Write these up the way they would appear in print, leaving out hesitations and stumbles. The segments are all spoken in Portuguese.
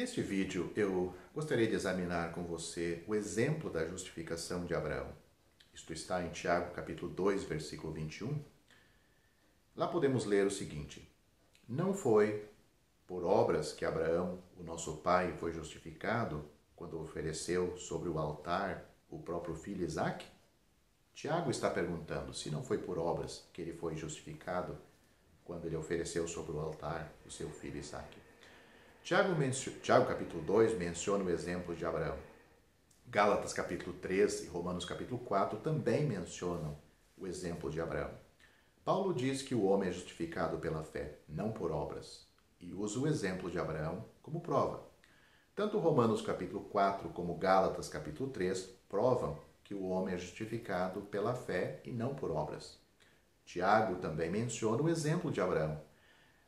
Neste vídeo, eu gostaria de examinar com você o exemplo da justificação de Abraão. Isto está em Tiago, capítulo 2, versículo 21. Lá podemos ler o seguinte: Não foi por obras que Abraão, o nosso pai, foi justificado quando ofereceu sobre o altar o próprio filho Isaque? Tiago está perguntando se não foi por obras que ele foi justificado quando ele ofereceu sobre o altar o seu filho Isaque. Tiago capítulo 2 menciona o exemplo de Abraão. Gálatas capítulo 3 e Romanos capítulo 4 também mencionam o exemplo de Abraão. Paulo diz que o homem é justificado pela fé, não por obras, e usa o exemplo de Abraão como prova. Tanto Romanos capítulo 4 como Gálatas capítulo 3 provam que o homem é justificado pela fé e não por obras. Tiago também menciona o exemplo de Abraão,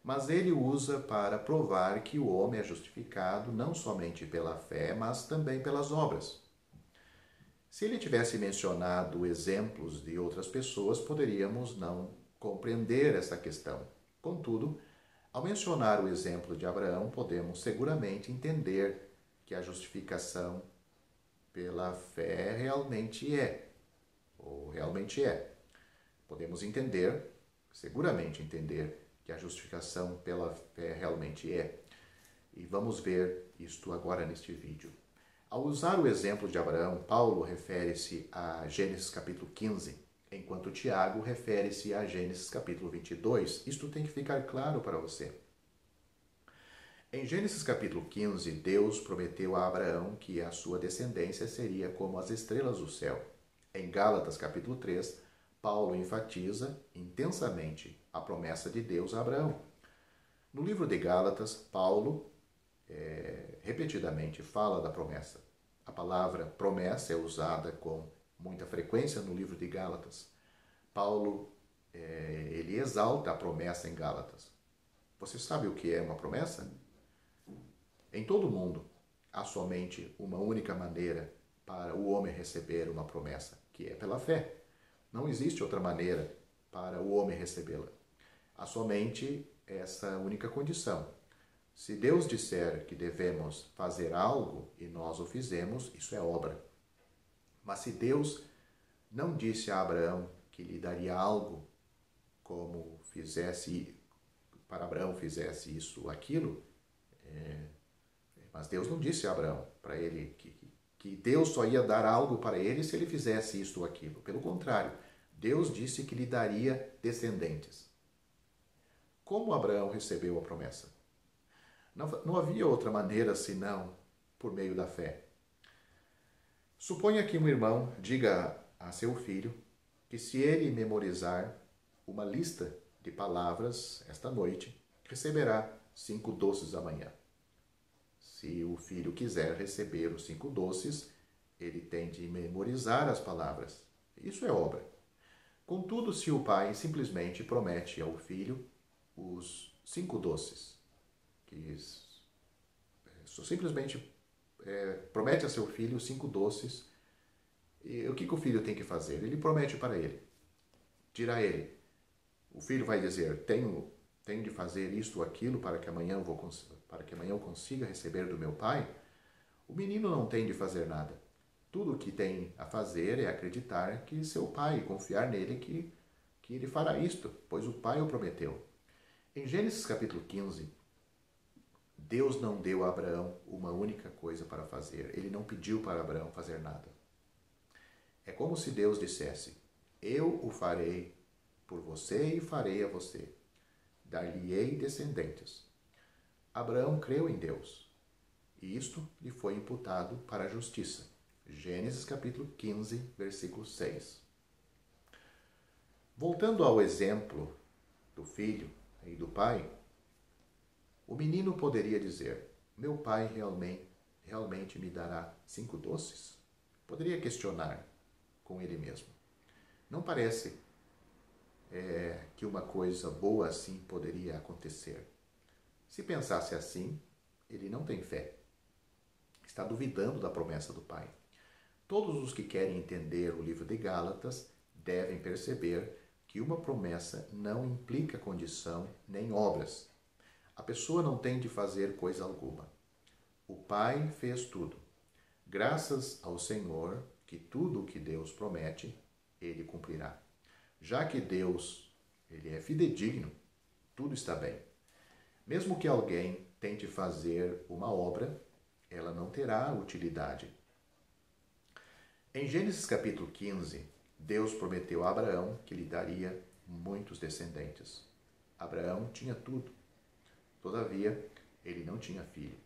mas ele usa para provar que o homem é justificado não somente pela fé, mas também pelas obras. Se ele tivesse mencionado exemplos de outras pessoas, poderíamos não compreender essa questão. Contudo, ao mencionar o exemplo de Abraão, podemos seguramente entender que a justificação pela fé realmente é. Podemos seguramente entender, que a justificação pela fé realmente é. E vamos ver isto agora neste vídeo. Ao usar o exemplo de Abraão, Paulo refere-se a Gênesis capítulo 15, enquanto Tiago refere-se a Gênesis capítulo 22. Isto tem que ficar claro para você. Em Gênesis capítulo 15, Deus prometeu a Abraão que a sua descendência seria como as estrelas do céu. Em Gálatas capítulo 3, Paulo enfatiza intensamente a promessa de Deus a Abraão. No livro de Gálatas, Paulo repetidamente fala da promessa. A palavra promessa é usada com muita frequência no livro de Gálatas. Paulo ele exalta a promessa em Gálatas. Você sabe o que é uma promessa? Em todo o mundo, há somente uma única maneira para o homem receber uma promessa, que é pela fé. Não existe outra maneira para o homem recebê-la. Há somente essa única condição. Se Deus disser que devemos fazer algo e nós o fizemos, isso é obra. Mas se Deus não disse a Abraão que lhe daria algo como para Abraão fizesse isso ou aquilo, mas Deus não disse a Abraão para ele que Deus só ia dar algo para ele se ele fizesse isto ou aquilo. Pelo contrário, Deus disse que lhe daria descendentes. Como Abraão recebeu a promessa? Não havia outra maneira senão por meio da fé. Suponha que um irmão diga a seu filho que se ele memorizar uma lista de palavras esta noite, receberá 5 doces amanhã. Se o filho quiser receber os 5 doces, ele tem de memorizar as palavras. Isso é obra. Contudo, se o pai simplesmente promete ao filho os 5 doces, simplesmente promete a seu filho 5 doces, e o que o filho tem que fazer? Ele promete para ele. Dirá ele, o filho vai dizer, tenho de fazer isto ou aquilo para que amanhã eu consiga receber do meu pai. O menino não tem de fazer nada. Tudo o que tem a fazer é acreditar que seu pai, confiar nele que ele fará isto, pois o pai o prometeu. Em Gênesis capítulo 15, Deus não deu a Abraão uma única coisa para fazer. Ele não pediu para Abraão fazer nada. É como se Deus dissesse, eu o farei por você e farei a você. Dar-lhe-ei descendentes. Abraão creu em Deus, e isto lhe foi imputado para a justiça. Gênesis capítulo 15, versículo 6. Voltando ao exemplo do filho e do pai, o menino poderia dizer, meu pai realmente me dará 5 doces? Poderia questionar com ele mesmo. Não parece que uma coisa boa assim poderia acontecer. Se pensasse assim, ele não tem fé. Está duvidando da promessa do pai. Todos os que querem entender o livro de Gálatas devem perceber que uma promessa não implica condição nem obras. A pessoa não tem de fazer coisa alguma. O Pai fez tudo. Graças ao Senhor, que tudo o que Deus promete, Ele cumprirá. Já que Deus, Ele é fidedigno, tudo está bem. Mesmo que alguém tente fazer uma obra, ela não terá utilidade. Em Gênesis capítulo 15, Deus prometeu a Abraão que lhe daria muitos descendentes. Abraão tinha tudo. Todavia, ele não tinha filho.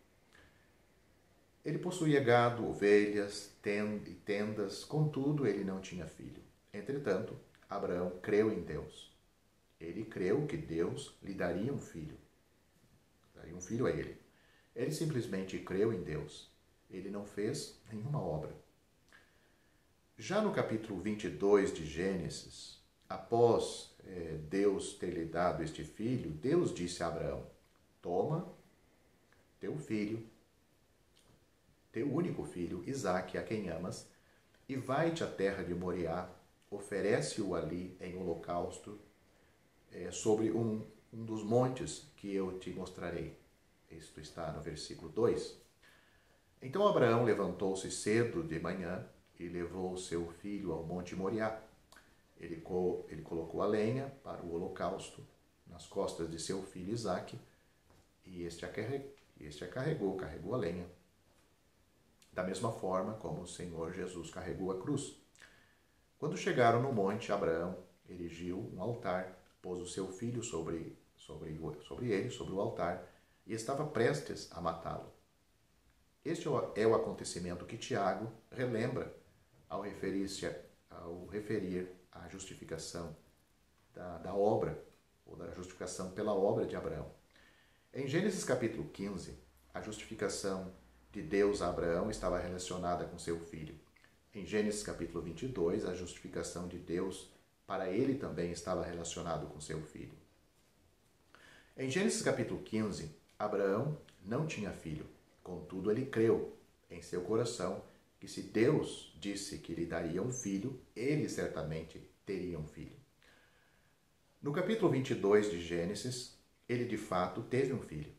Ele possuía gado, ovelhas, tendas, contudo, ele não tinha filho. Entretanto, Abraão creu em Deus. Ele creu que Deus lhe daria um filho. Daria um filho a ele. Ele simplesmente creu em Deus. Ele não fez nenhuma obra. Já no capítulo 22 de Gênesis, após Deus ter lhe dado este filho, Deus disse a Abraão: toma teu filho, teu único filho, Isaque, a quem amas, e vai-te à terra de Moriá, oferece-o ali em holocausto, sobre um dos montes que eu te mostrarei. Isto está no versículo 2. Então Abraão levantou-se cedo de manhã e levou seu filho ao monte Moriá. Ele colocou a lenha para o holocausto nas costas de seu filho Isaque, e este a carregou a lenha, da mesma forma como o Senhor Jesus carregou a cruz. Quando chegaram no monte, Abraão erigiu um altar, pôs o seu filho sobre o altar, e estava prestes a matá-lo. Este é o acontecimento que Tiago relembra ao referir à justificação da obra, ou da justificação pela obra de Abraão. Em Gênesis capítulo 15, a justificação de Deus a Abraão estava relacionada com seu filho. Em Gênesis capítulo 22, a justificação de Deus para ele também estava relacionado com seu filho. Em Gênesis capítulo 15, Abraão não tinha filho, contudo ele creu em seu coração que se Deus disse que lhe daria um filho, ele certamente teria um filho. No capítulo 22 de Gênesis, ele de fato teve um filho,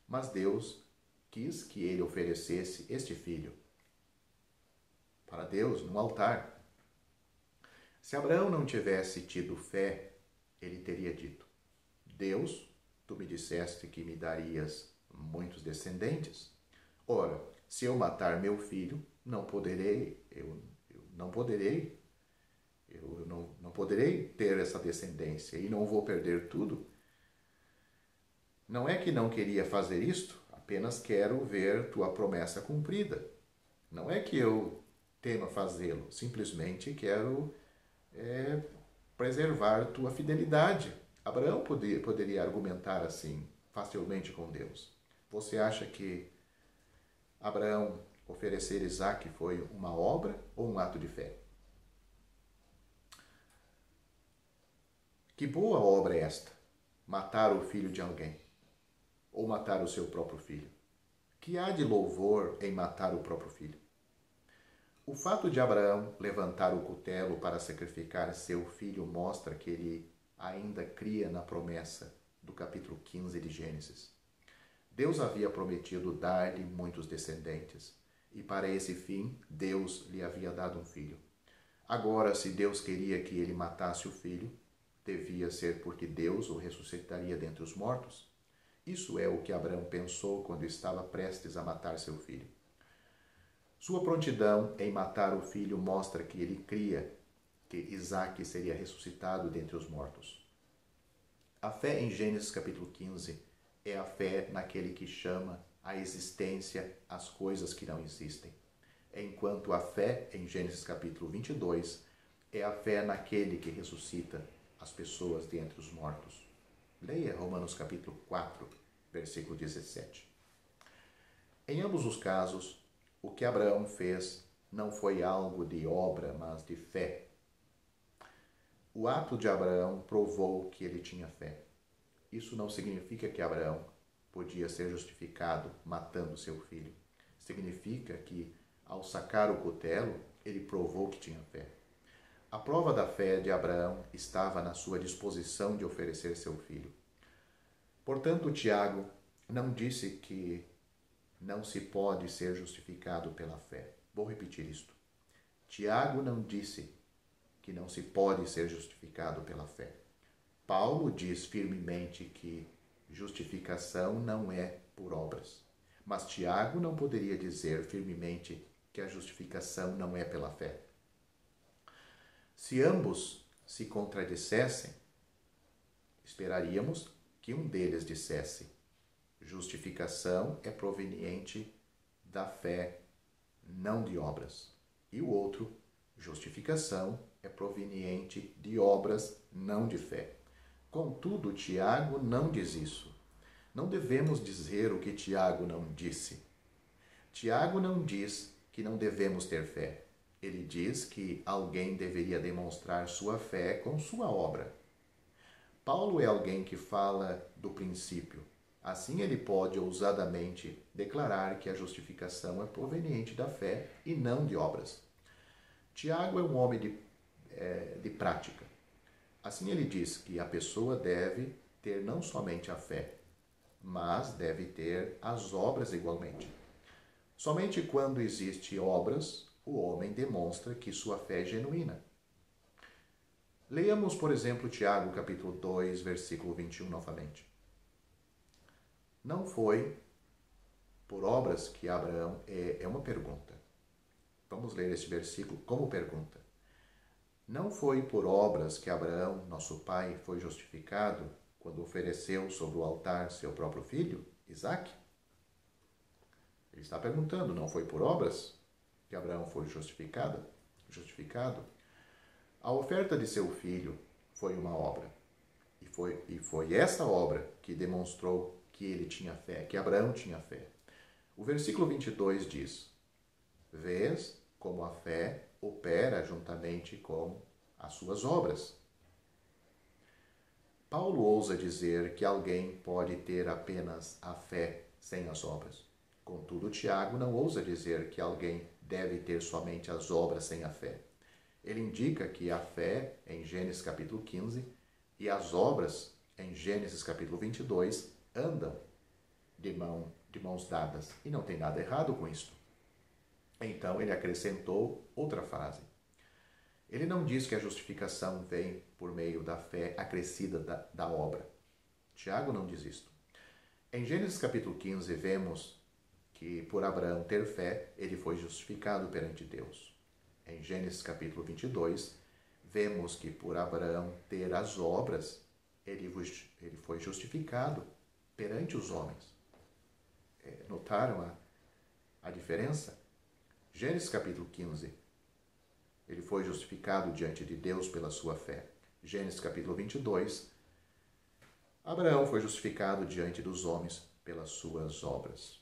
mas Deus quis que ele oferecesse este filho para Deus no altar. Se Abraão não tivesse tido fé, ele teria dito: Deus, tu me disseste que me darias muitos descendentes. Ora, se eu matar meu filho, não poderei ter essa descendência e não vou perder tudo. Não é que não queria fazer isto, apenas quero ver tua promessa cumprida. Não é que eu tema fazê-lo, simplesmente quero preservar tua fidelidade. Abraão poderia argumentar assim facilmente com Deus. Você acha que Abraão oferecer Isaque foi uma obra ou um ato de fé? Que boa obra é esta? Matar o filho de alguém, ou matar o seu próprio filho? Que há de louvor em matar o próprio filho? O fato de Abraão levantar o cutelo para sacrificar seu filho mostra que ele ainda cria na promessa do capítulo 15 de Gênesis. Deus havia prometido dar-lhe muitos descendentes, e para esse fim Deus lhe havia dado um filho. Agora, se Deus queria que ele matasse o filho, devia ser porque Deus o ressuscitaria dentre os mortos. Isso é o que Abraão pensou quando estava prestes a matar seu filho. Sua prontidão em matar o filho mostra que ele cria que Isaque seria ressuscitado dentre os mortos. A fé em Gênesis capítulo 15 é a fé naquele que chama à existência as coisas que não existem, enquanto a fé em Gênesis capítulo 22 é a fé naquele que ressuscita as pessoas dentre os mortos. Leia Romanos capítulo 4, versículo 17. Em ambos os casos, o que Abraão fez não foi algo de obra, mas de fé. O ato de Abraão provou que ele tinha fé. Isso não significa que Abraão podia ser justificado matando seu filho. Significa que, ao sacar o cutelo, ele provou que tinha fé. A prova da fé de Abraão estava na sua disposição de oferecer seu filho. Portanto, Tiago não disse que não se pode ser justificado pela fé. Vou repetir isto. Tiago não disse que não se pode ser justificado pela fé. Paulo diz firmemente que justificação não é por obras. Mas Tiago não poderia dizer firmemente que a justificação não é pela fé. Se ambos se contradissessem, esperaríamos que um deles dissesse: justificação é proveniente da fé, não de obras. E o outro, justificação é proveniente de obras, não de fé. Contudo, Tiago não diz isso. Não devemos dizer o que Tiago não disse. Tiago não diz que não devemos ter fé. Ele diz que alguém deveria demonstrar sua fé com sua obra. Paulo é alguém que fala do princípio. Assim ele pode ousadamente declarar que a justificação é proveniente da fé e não de obras. Tiago é um homem de prática. Assim ele diz que a pessoa deve ter não somente a fé, mas deve ter as obras igualmente. Somente quando existem obras, o homem demonstra que sua fé é genuína. Leamos, por exemplo, Tiago, capítulo 2, versículo 21 novamente. Não foi por obras que Abraão... É uma pergunta. Vamos ler este versículo como pergunta. Não foi por obras que Abraão, nosso pai, foi justificado quando ofereceu sobre o altar seu próprio filho, Isaque? Ele está perguntando, não foi por obras que Abraão foi justificado? A oferta de seu filho foi uma obra. E foi essa obra que demonstrou que ele tinha fé, que Abraão tinha fé. O versículo 22 diz: vês como a fé opera juntamente com as suas obras. Paulo ousa dizer que alguém pode ter apenas a fé sem as obras. Contudo, Tiago não ousa dizer que alguém deve ter somente as obras sem a fé. Ele indica que a fé, em Gênesis capítulo 15, e as obras, em Gênesis capítulo 22, andam de mãos dadas. E não tem nada errado com isso. Então, ele acrescentou outra frase. Ele não diz que a justificação vem por meio da fé acrescida da obra. Tiago não diz isto. Em Gênesis capítulo 15, vemos que por Abraão ter fé, ele foi justificado perante Deus. Em Gênesis capítulo 22, vemos que por Abraão ter as obras, ele foi justificado perante os homens. Notaram a diferença? Gênesis capítulo 15, ele foi justificado diante de Deus pela sua fé. Gênesis capítulo 22, Abraão foi justificado diante dos homens pelas suas obras.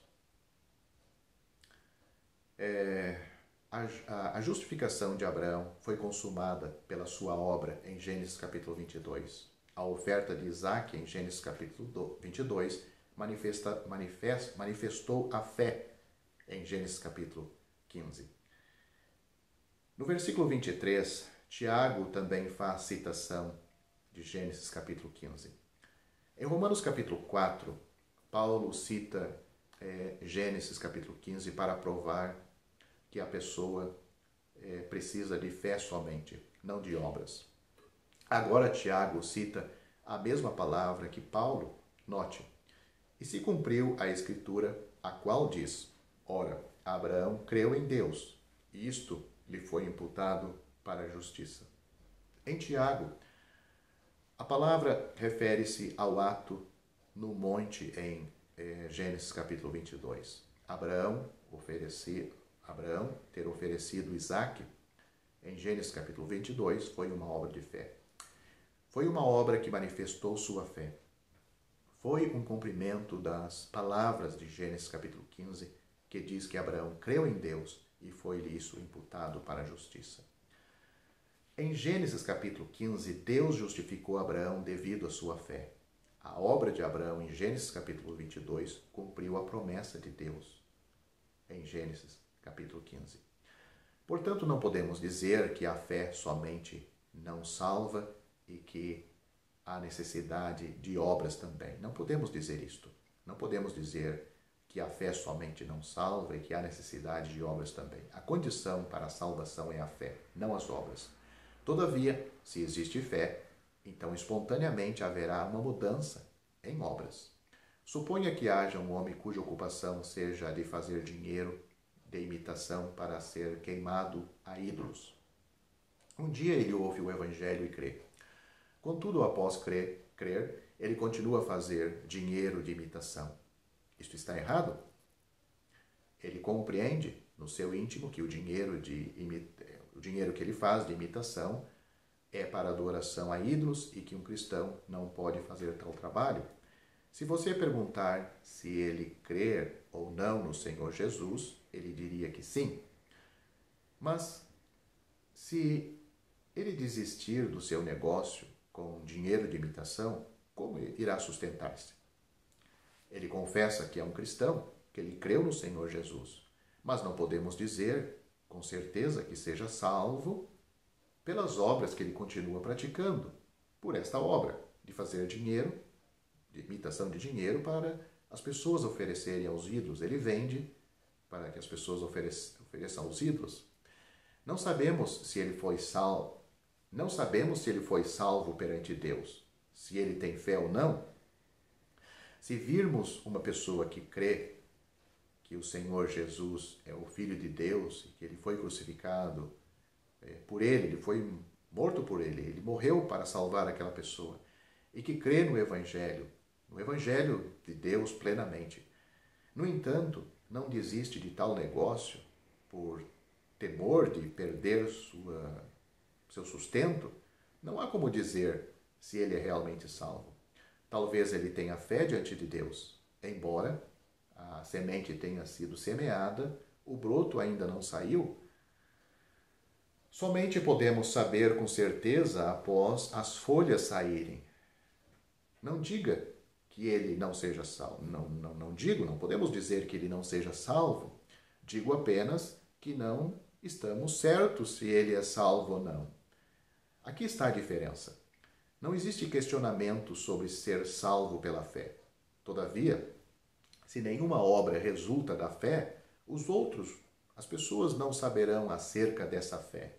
A justificação de Abraão foi consumada pela sua obra em Gênesis capítulo 22. A oferta de Isaque em Gênesis capítulo 22 manifestou a fé em Gênesis capítulo 15. No versículo 23, Tiago também faz citação de Gênesis capítulo 15. Em Romanos capítulo 4, Paulo cita Gênesis capítulo 15 para provar que a pessoa precisa de fé somente, não de obras. Agora Tiago cita a mesma palavra que Paulo, note, e se cumpriu a escritura, a qual diz: ora, Abraão creu em Deus, e isto lhe foi imputado para a justiça. Em Tiago, a palavra refere-se ao ato no monte em Gênesis capítulo 22. Abraão ter oferecido Isaque em Gênesis capítulo 22 foi uma obra de fé. Foi uma obra que manifestou sua fé. Foi um cumprimento das palavras de Gênesis capítulo 15, que diz que Abraão creu em Deus e foi-lhe isso imputado para a justiça. Em Gênesis capítulo 15, Deus justificou Abraão devido à sua fé. A obra de Abraão em Gênesis capítulo 22 cumpriu a promessa de Deus em Gênesis capítulo 15. Portanto, não podemos dizer que a fé somente não salva e que há necessidade de obras também. Não podemos dizer isto. Não podemos dizer que a fé somente não salva e que há necessidade de obras também. A condição para a salvação é a fé, não as obras. Todavia, se existe fé, então espontaneamente haverá uma mudança em obras. Suponha que haja um homem cuja ocupação seja de fazer dinheiro de imitação para ser queimado a ídolos. Um dia ele ouve o Evangelho e crê. Contudo, após crer, ele continua a fazer dinheiro de imitação. Isto está errado? Ele compreende no seu íntimo que o dinheiro que ele faz de imitação é para adoração a ídolos e que um cristão não pode fazer tal trabalho. Se você perguntar se ele crer ou não no Senhor Jesus, ele diria que sim. Mas se ele desistir do seu negócio com dinheiro de imitação, como irá sustentar-se? Ele confessa que é um cristão, que ele creu no Senhor Jesus, mas não podemos dizer com certeza que seja salvo pelas obras que ele continua praticando, por esta obra de fazer dinheiro, de imitação de dinheiro para as pessoas oferecerem aos ídolos. Ele vende para que as pessoas ofereçam aos ídolos. Não sabemos se ele foi salvo perante Deus, se ele tem fé ou não. Se virmos uma pessoa que crê que o Senhor Jesus é o Filho de Deus e que ele foi crucificado por ele foi morto por ele morreu para salvar aquela pessoa, e que crê no Evangelho de Deus plenamente. No entanto, não desiste de tal negócio por temor de perder seu sustento, não há como dizer se ele é realmente salvo. Talvez ele tenha fé diante de Deus, embora a semente tenha sido semeada, o broto ainda não saiu. Somente podemos saber com certeza após as folhas saírem. Não diga que ele não seja salvo. Não podemos dizer que ele não seja salvo. Digo apenas que não estamos certos se ele é salvo ou não. Aqui está a diferença. Não existe questionamento sobre ser salvo pela fé. Todavia, se nenhuma obra resulta da fé, as pessoas não saberão acerca dessa fé.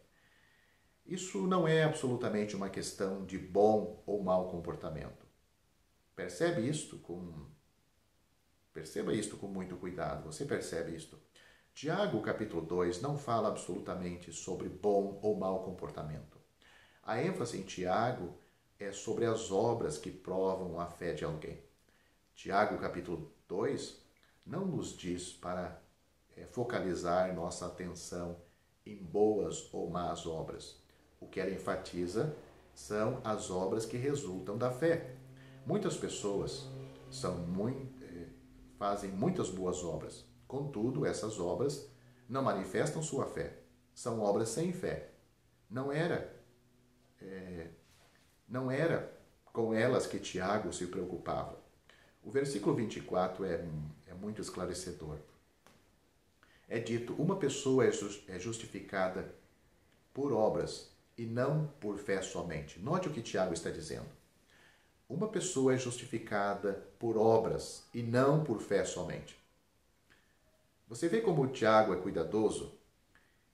Isso não é absolutamente uma questão de bom ou mau comportamento. Perceba isto com muito cuidado. Você percebe isto? Tiago, capítulo 2, não fala absolutamente sobre bom ou mau comportamento. A ênfase em Tiago é sobre as obras que provam a fé de alguém. Tiago, capítulo 2, não nos diz para focalizar nossa atenção em boas ou más obras. O que ela enfatiza são as obras que resultam da fé. Muitas pessoas fazem muitas boas obras. Contudo, essas obras não manifestam sua fé. São obras sem fé. Não era com elas que Tiago se preocupava. O versículo 24 é muito esclarecedor. É dito, uma pessoa é justificada por obras e não por fé somente. Note o que Tiago está dizendo. Uma pessoa é justificada por obras e não por fé somente. Você vê como Tiago é cuidadoso?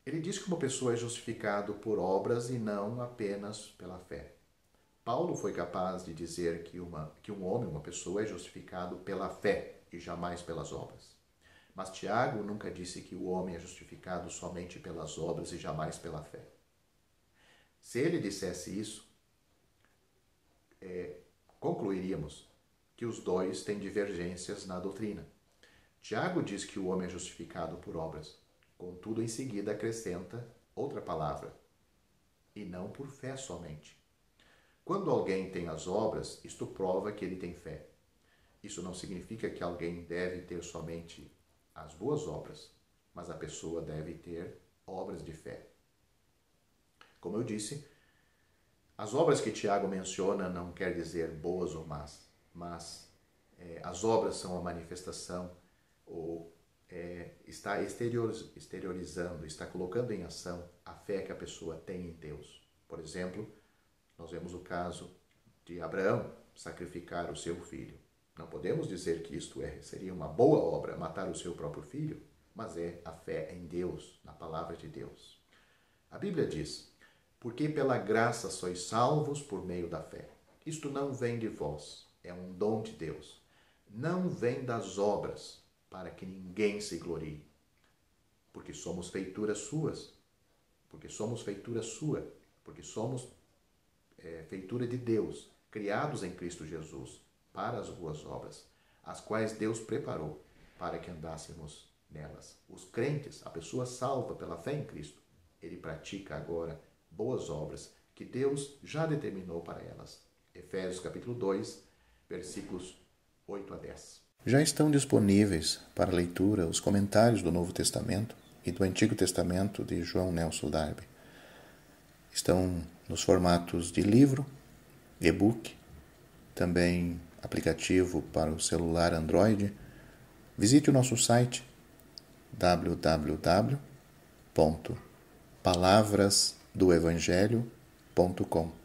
Ele diz que uma pessoa é justificada por obras e não apenas pela fé. Paulo foi capaz de dizer que um homem, uma pessoa, é justificado pela fé e jamais pelas obras. Mas Tiago nunca disse que o homem é justificado somente pelas obras e jamais pela fé. Se ele dissesse isso, concluiríamos que os dois têm divergências na doutrina. Tiago diz que o homem é justificado por obras, contudo, em seguida acrescenta outra palavra, e não por fé somente. Quando alguém tem as obras, isto prova que ele tem fé. Isso não significa que alguém deve ter somente as boas obras, mas a pessoa deve ter obras de fé. Como eu disse, as obras que Tiago menciona não quer dizer boas ou más, mas as obras são a manifestação ou está exteriorizando, está colocando em ação a fé que a pessoa tem em Deus. Por exemplo, nós vemos o caso de Abraão sacrificar o seu filho. Não podemos dizer que isto seria uma boa obra, matar o seu próprio filho, mas é a fé em Deus, na palavra de Deus. A Bíblia diz: porque pela graça sois salvos por meio da fé. Isto não vem de vós, é um dom de Deus. Não vem das obras, para que ninguém se glorie. Porque somos feituras suas, porque somos feitura sua, porque somos feitura de Deus, criados em Cristo Jesus, para as boas obras, as quais Deus preparou para que andássemos nelas. Os crentes, a pessoa salva pela fé em Cristo, ele pratica agora boas obras que Deus já determinou para elas. Efésios capítulo 2, versículos 8 a 10. Já estão disponíveis para leitura os comentários do Novo Testamento e do Antigo Testamento de João Nelson Darby. Estão nos formatos de livro, e-book, também aplicativo para o celular Android. Visite o nosso site www.palavrasdoevangelho.com.